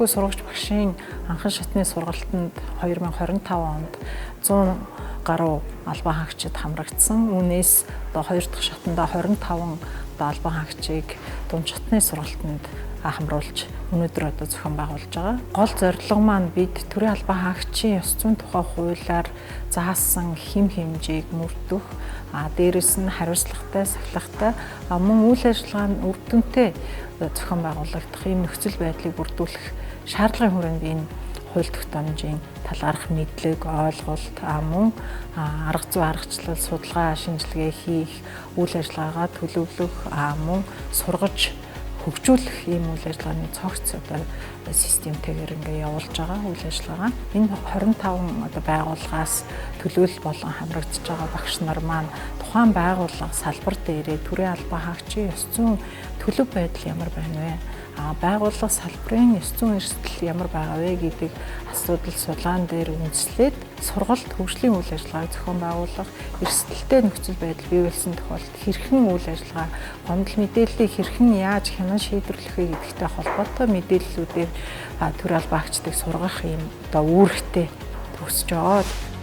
Төлөвлөгөө сургагч багшийн анхан шатны сургалтанд 2025 онд 100 гаруй албан хаагчид хамрагдсан. Үүнээс одоо 2 дахь шатанда 25 албан хаагчийг дунд шатны сургалтанд хамруулж өнөөдөр одоо зохион байгуулж байгаа. Гол зорилго маань бид төрийн албан хаагчийн ёс зүйн тухай хуулиар заасан хэм хэмжээг мөрдөх, дээрэс нь хариуцлагатай, сахилгатай мөн үйл ажиллагааны үр дүнтэй зохион байгуулагдах ийм нөхцөл байдлыг бүрдүүлэх шаардлагын хүрээнд энэ хууль тогтоомжийн талаарх мэдлэг, ойлголт, мөн арга зүй аргачлал, судалгаа, шинжилгээ хийх, үйл ажиллагаагаа төлөвлөх, мөн сургаж хөгжүүлэх ийм үйл ажиллагааны цогц одоо системтэйгээр ингээ явуулж байгаа үйл ажиллагаа. Энэ 25 одоо байгууллагаас төлөөлөл болон хамрагдж байгаа багш нар маань тухайн байгууллага салбар дээрээ төрийн албан хаагчийн ёс зүйн төлөв байдал ямар байна вэ? Байгууллага салбарын ёс зүйн эрсдэл ямар байгаа вэ гэдэг асуудал судалгаан дээр үндэслээд сургалт хөгжлийн үйл ажиллагааг зохион байгуулах, эрсдэлтэй нөхцөл байдал бий болсон тохиолдолд хэрхэн үйл ажиллагаа, гомдол мэдээллийг хэрхэн яаж хянан шийдвэрлэх вэ гэдэгтэй холбоотой мэдээллүүдээр төрийн албан хаагчдыг сургах юм одоо үүрэгтэй төгсөж байгаа.